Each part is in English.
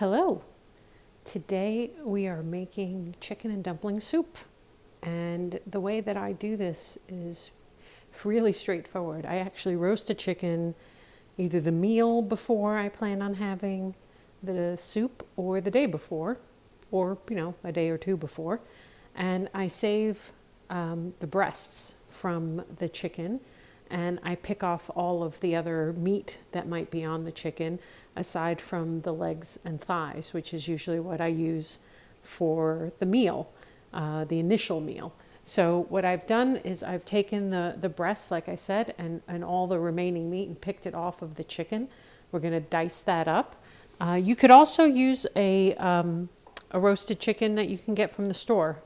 Hello. Today we are making chicken and dumpling soup. And the way that I do this is really straightforward. I actually roast a chicken either the meal before I plan on having the soup or the day before, or, a day or two before. And I save the breasts from the chicken, and I pick off all of the other meat that might be on the chicken, aside from the legs and thighs, which is usually what I use for the meal, the initial meal. So what I've done is I've taken the breasts, like I said, and all the remaining meat and picked it off of the chicken. We're going to dice that up. You could also use a roasted chicken that you can get from the store,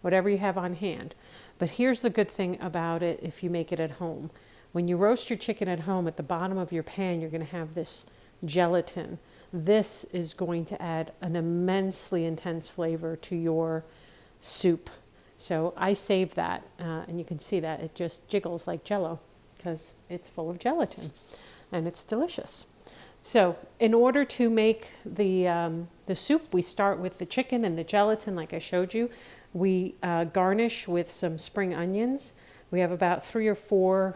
whatever you have on hand. But here's the good thing about it if you make it at home. When you roast your chicken at home, at the bottom of your pan, you're going to have this gelatin. This is going to add an immensely intense flavor to your soup. So I save that, and you can see that it just jiggles like Jell-O because it's full of gelatin, and it's delicious. So in order to make the soup, we start with the chicken and the gelatin, like I showed you. We garnish with some spring onions. We have about 3 or 4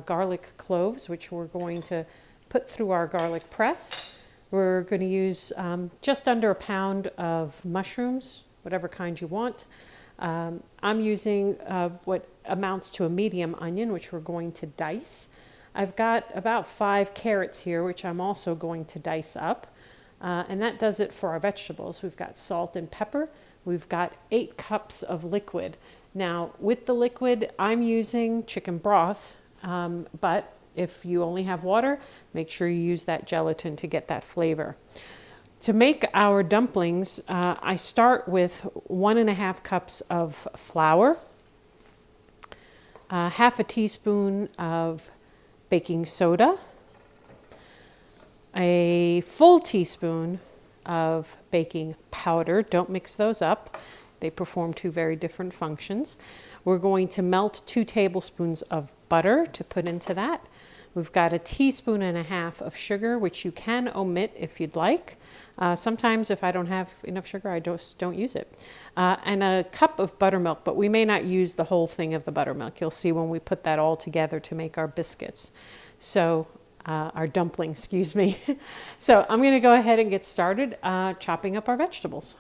garlic cloves, which we're going to put through our garlic press. We're going to use just under a pound of mushrooms, whatever kind you want. I'm using what amounts to a medium onion, which we're going to dice. I've got about 5 carrots here, which I'm also going to dice up. And that does it for our vegetables. We've got salt and pepper. We've got 8 cups of liquid. Now, with the liquid, I'm using chicken broth, but if you only have water, make sure you use that gelatin to get that flavor. To make our dumplings, I start with 1.5 cups of flour, half a teaspoon of baking soda, a full teaspoon of baking powder. Don't mix those up. They perform 2 very different functions. We're going to melt 2 tablespoons of butter to put into that. We've got 1.5 teaspoons of sugar, which you can omit if you'd like. Sometimes if I don't have enough sugar, I just don't use it. And a cup of buttermilk, but we may not use the whole thing of the buttermilk. You'll see when we put that all together to make our biscuits. So our dumplings, excuse me. So I'm going to go ahead and get started chopping up our vegetables.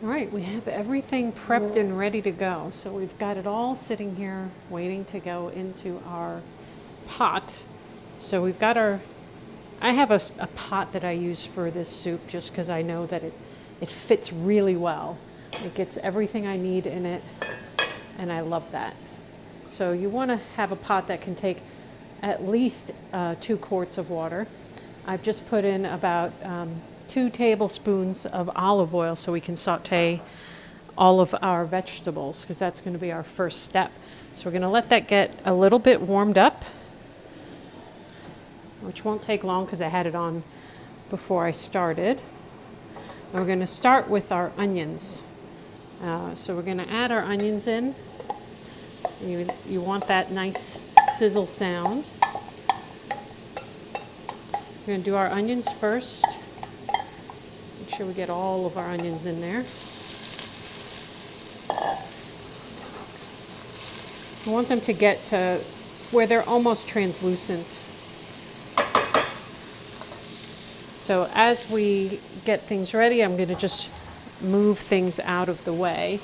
All right, we have everything prepped and ready to go. So we've got it all sitting here waiting to go into our pot. So we've got I have a pot that I use for this soup just because I know that it fits really well. It gets everything I need in it, and I love that. So you want to have a pot that can take at least 2 quarts of water. I've just put in about 2 tablespoons of olive oil so we can saute all of our vegetables, because that's going to be our first step. So we're going to let that get a little bit warmed up, which won't take long because I had it on before I started. And we're going to start with our onions. So we're going to add our onions in. You want that nice sizzle sound. We're going to do our onions first. Make sure we get all of our onions in there. We want them to get to where they're almost translucent. So as we get things ready, I'm going to just move things out of the way.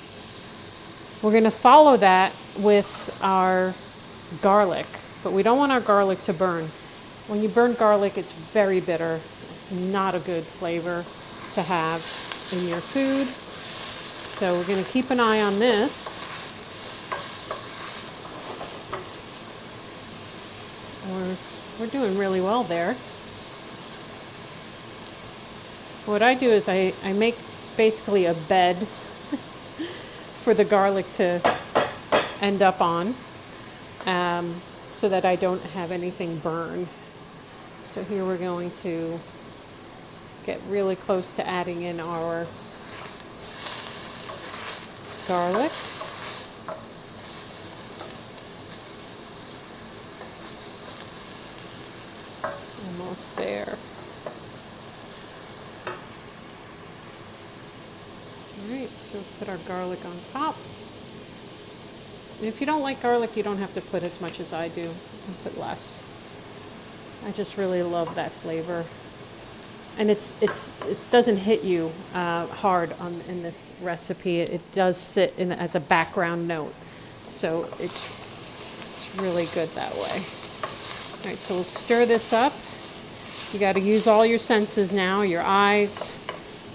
We're going to follow that with our garlic, but we don't want our garlic to burn. When you burn garlic, it's very bitter. It's not a good flavor to have in your food. So we're going to keep an eye on this. We're doing really well there. What I do is I make basically a bed for the garlic to end up on. so that I don't have anything burn. So here we're going to get really close to adding in our garlic. Almost there. Alright, so put our garlic on top. And if you don't like garlic, you don't have to put as much as I do. You can put less. I just really love that flavor. And it doesn't hit you hard in this recipe. It does sit in as a background note. So it's really good that way. All right, so we'll stir this up. You got to use all your senses now, your eyes,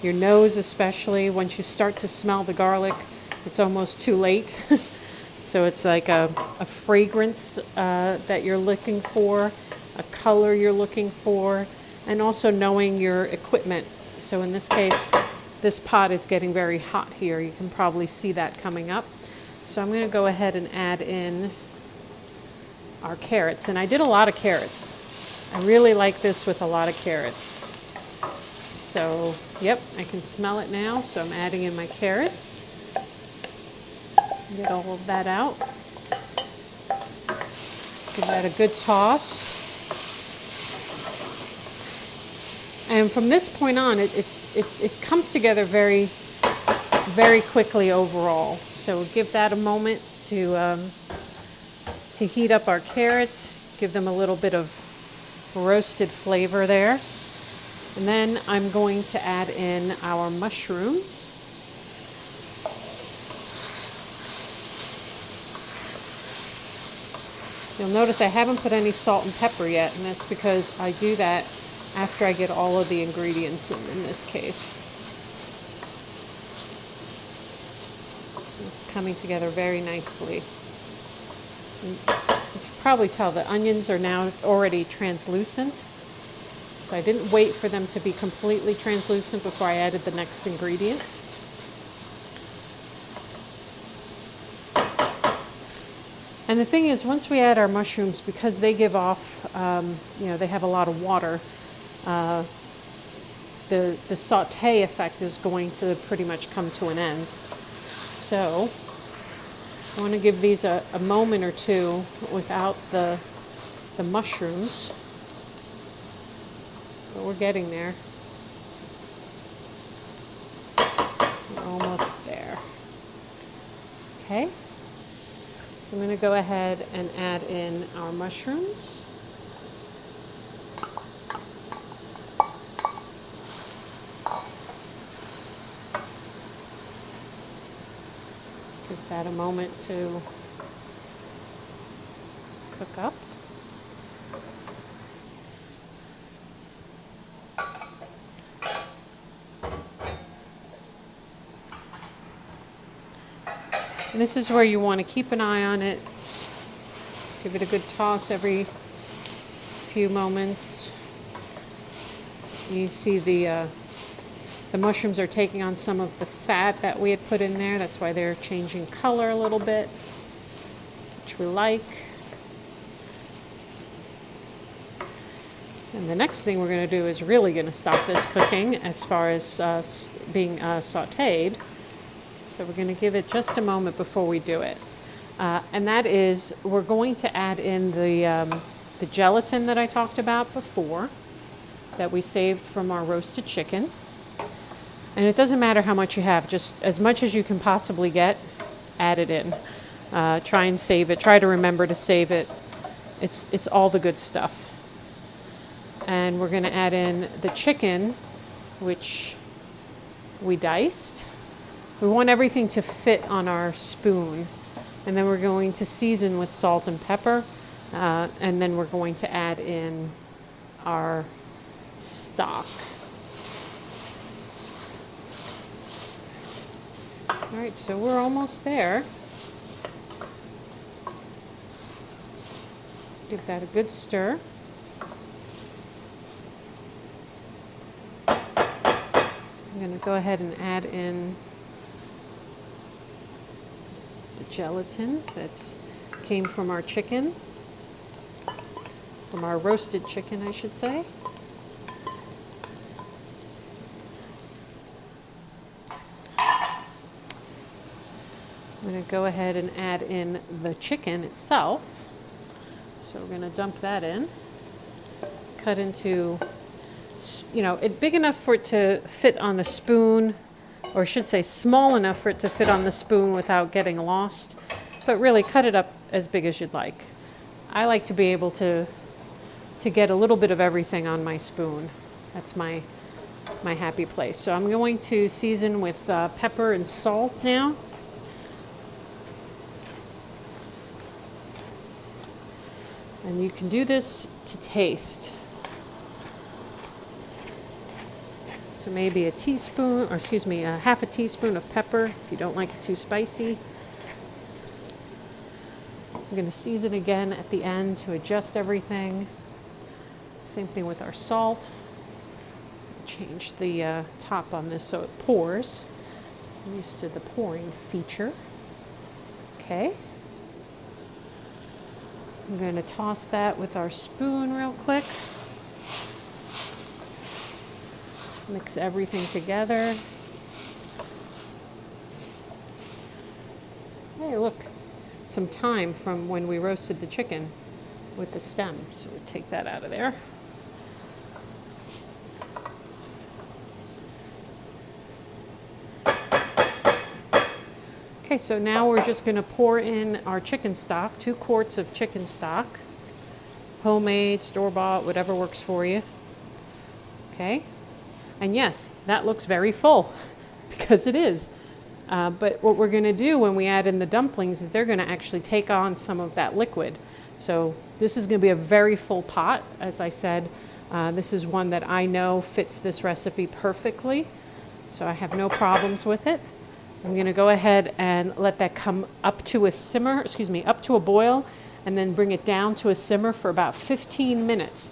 your nose especially. Once you start to smell the garlic, it's almost too late. So it's like a fragrance that you're looking for, a color you're looking for, and also knowing your equipment. So in this case, this pot is getting very hot here. You can probably see that coming up. So I'm going to go ahead and add in our carrots. And I did a lot of carrots. I really like this with a lot of carrots. So, yep, I can smell it now. So I'm adding in my carrots. Get all of that out. Give that a good toss. And from this point on, it comes together very, very quickly overall. So we'll give that a moment to heat up our carrots, give them a little bit of roasted flavor there. And then I'm going to add in our mushrooms. You'll notice I haven't put any salt and pepper yet, and that's because I do that after I get all of the ingredients in this case. It's coming together very nicely. And you can probably tell the onions are now already translucent. So I didn't wait for them to be completely translucent before I added the next ingredient. And the thing is, once we add our mushrooms, because they give off, they have a lot of water, the saute effect is going to pretty much come to an end. So I want to give these a moment or two without the mushrooms. But we're getting there. We're almost there. Okay. So I'm going to go ahead and add in our mushrooms. Give that a moment to cook up. And this is where you want to keep an eye on it. Give it a good toss every few moments. You see the mushrooms are taking on some of the fat that we had put in there. That's why they're changing color a little bit, which we like. And the next thing we're going to do is really going to stop this cooking as far as being sauteed. So we're going to give it just a moment before we do it. And that is, we're going to add in the gelatin that I talked about before, that we saved from our roasted chicken. And it doesn't matter how much you have, just as much as you can possibly get, add it in. Try and save it. Try to remember to save it. It's all the good stuff. And we're going to add in the chicken, which we diced. We want everything to fit on our spoon. And then we're going to season with salt and pepper. And then we're going to add in our stock. All right, so we're almost there. Give that a good stir. I'm going to go ahead and add in the gelatin that came from our chicken. from our roasted chicken, I should say. I'm going to go ahead and add in the chicken itself. So we're going to dump that in. Cut into, it big enough for it to fit on the spoon, or I should say small enough for it to fit on the spoon without getting lost. But really cut it up as big as you'd like. I like to be able to get a little bit of everything on my spoon. That's my happy place. So I'm going to season with pepper and salt now. And you can do this to taste. So maybe a half a teaspoon of pepper if you don't like it too spicy. I'm going to season again at the end to adjust everything. Same thing with our salt. Change the top on this so it pours. I'm used to the pouring feature. Okay. I'm going to toss that with our spoon real quick. Mix everything together. Hey, look, some thyme from when we roasted the chicken with the stem. So we'll take that out of there. Okay, so now we're just going to pour in our chicken stock, 2 quarts of chicken stock, homemade, store-bought, whatever works for you. Okay, and yes, that looks very full because it is. But what we're going to do when we add in the dumplings is they're going to actually take on some of that liquid. So this is going to be a very full pot. As I said, this is one that I know fits this recipe perfectly, so I have no problems with it. I'm going to go ahead and let that come up to a boil, and then bring it down to a simmer for about 15 minutes.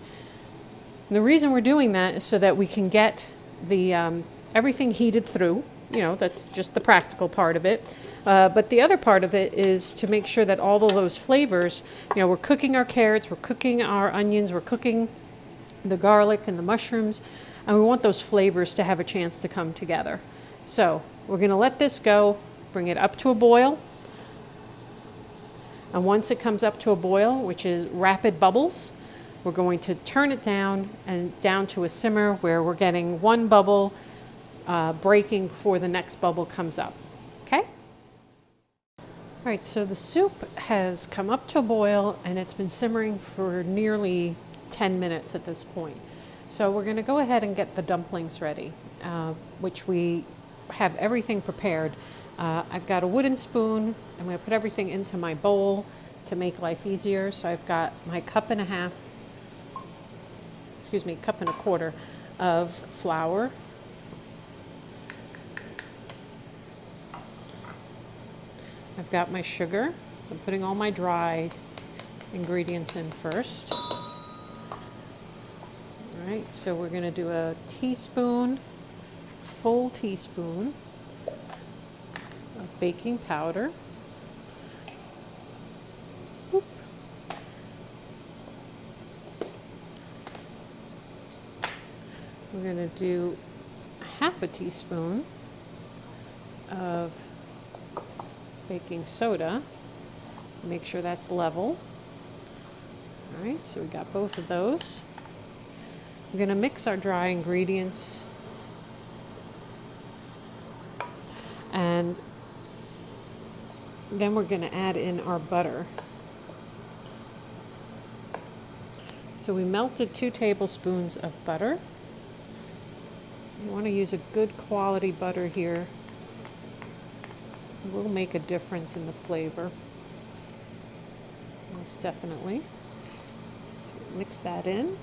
And the reason we're doing that is so that we can get the everything heated through. That's just the practical part of it. But the other part of it is to make sure that all of those flavors, we're cooking our carrots, we're cooking our onions, we're cooking the garlic and the mushrooms, and we want those flavors to have a chance to come together. So we're going to let this go, bring it up to a boil. And once it comes up to a boil, which is rapid bubbles, we're going to turn it down and down to a simmer where we're getting one bubble breaking before the next bubble comes up. Okay? All right, so the soup has come up to a boil and it's been simmering for nearly 10 minutes at this point. So we're going to go ahead and get the dumplings ready, which we have everything prepared. I've got a wooden spoon. I'm going to put everything into my bowl to make life easier. So I've got my cup and a quarter of flour. I've got my sugar. So I'm putting all my dry ingredients in first. All right, so we're going to do a full teaspoon of baking powder. Oop. We're going to do half a teaspoon of baking soda. Make sure that's level. All right, so we got both of those. We're going to mix our dry ingredients, and then we're going to add in our butter. So we melted 2 tablespoons of butter. You want to use a good quality butter here. It will make a difference in the flavor, most definitely. So mix that in.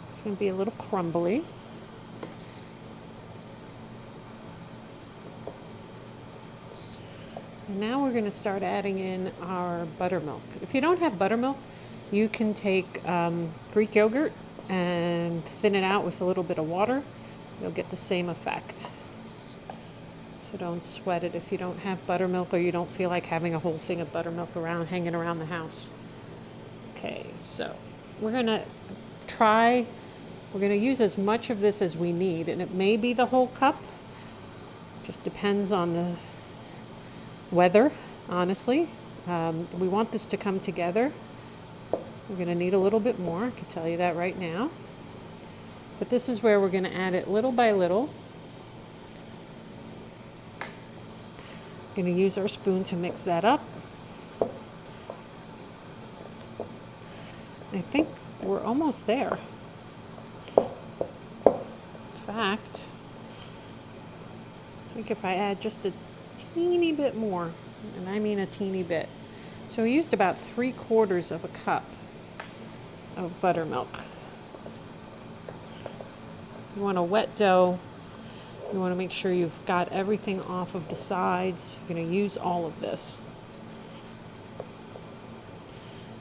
It's going to be a little crumbly. And now we're going to start adding in our buttermilk. If you don't have buttermilk, you can take Greek yogurt and thin it out with a little bit of water. You'll get the same effect. So don't sweat it if you don't have buttermilk or you don't feel like having a whole thing of buttermilk hanging around the house. Okay, so we're gonna try, we're gonna use as much of this as we need, and it may be the whole cup. Just depends on the weather, honestly. We want this to come together. We're gonna need a little bit more, I can tell you that right now. But this is where we're gonna add it little by little. Gonna use our spoon to mix that up. I think we're almost there. In fact, I think if I add just a teeny bit more, and I mean a teeny bit. So we used about 3/4 of a cup of buttermilk. You want a wet dough. You want to make sure you've got everything off of the sides. You're going to use all of this.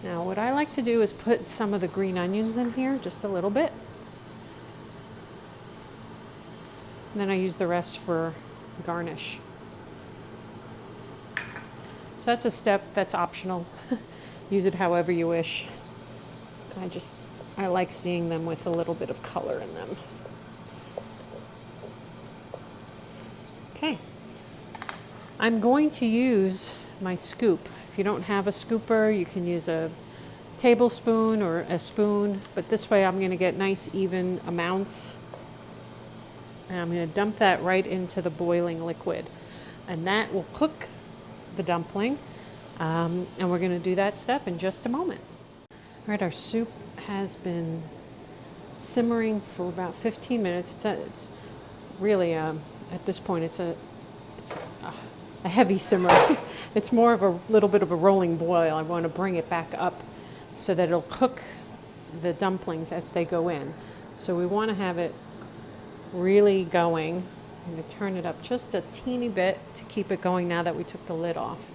Now, what I like to do is put some of the green onions in here, just a little bit. And then I use the rest for garnish. So that's a step that's optional. Use it however you wish. I like seeing them with a little bit of color in them. Okay. I'm going to use my scoop. If you don't have a scooper, you can use a tablespoon or a spoon, but this way I'm going to get nice even amounts. And I'm going to dump that right into the boiling liquid. And that will cook the dumpling. And we're going to do that step in just a moment. All right, our soup has been simmering for about 15 minutes. It's really, at this point, it's a heavy simmer. It's more of a little bit of a rolling boil. I want to bring it back up so that it'll cook the dumplings as they go in. So we want to have it really going. I'm going to turn it up just a teeny bit to keep it going now that we took the lid off.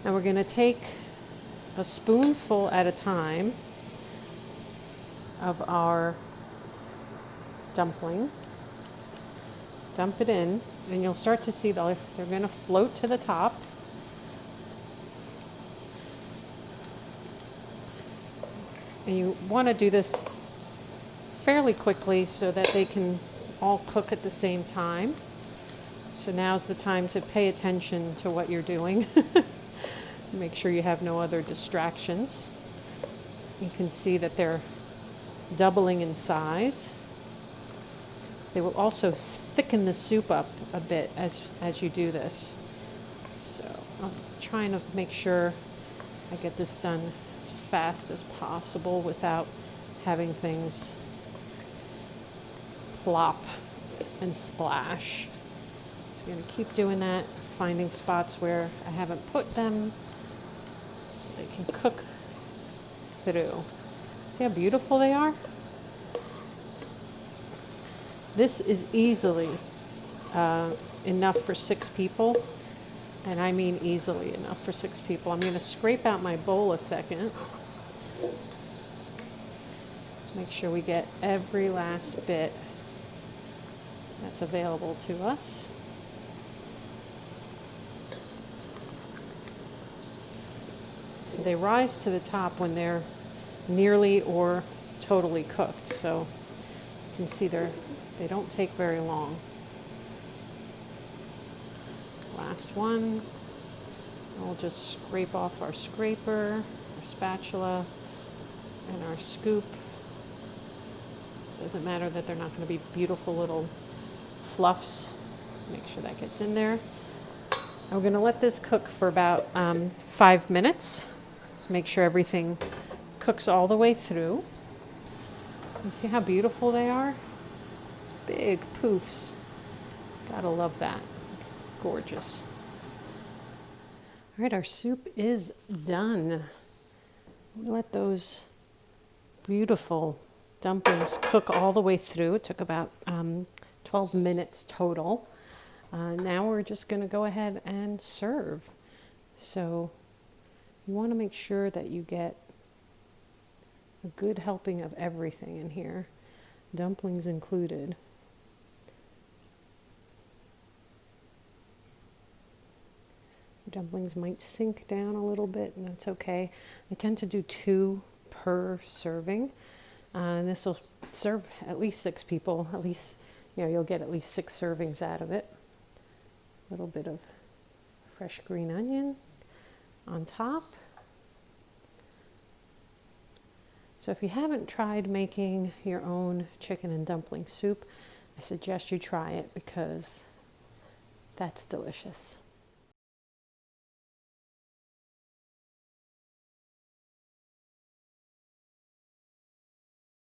Now we're going to take a spoonful at a time of our dumpling, dump it in, and you'll start to see they're going to float to the top. And you want to do this fairly quickly so that they can all cook at the same time. So now's the time to pay attention to what you're doing. Make sure you have no other distractions. You can see that they're doubling in size. They will also thicken the soup up a bit as you do this. So I'm trying to make sure I get this done as fast as possible without having things plop and splash. So you're going to keep doing that, finding spots where I haven't put them so they can cook through. See how beautiful they are? This is easily enough for 6 people, and I mean easily enough for 6 people. I'm going to scrape out my bowl a second. Make sure we get every last bit that's available to us. So they rise to the top when they're nearly or totally cooked. So you can see they don't take very long. Last one. We'll just scrape off our scraper, our spatula, and our scoop. Doesn't matter that they're not going to be beautiful little fluffs. Make sure that gets in there. And we're going to let this cook for about 5 minutes. Make sure everything cooks all the way through. You see how beautiful they are? Big poofs. Gotta love that. Gorgeous. All right, our soup is done. Let those beautiful dumplings cook all the way through. It took about 12 minutes total. Now we're just going to go ahead and serve. So you want to make sure that you get a good helping of everything in here, dumplings included. Dumplings might sink down a little bit, and that's okay. I tend to do 2 per serving. And this will serve at least 6 people. At least, you'll get at least 6 servings out of it. A little bit of fresh green onion on top. So if you haven't tried making your own chicken and dumpling soup, I suggest you try it because that's delicious.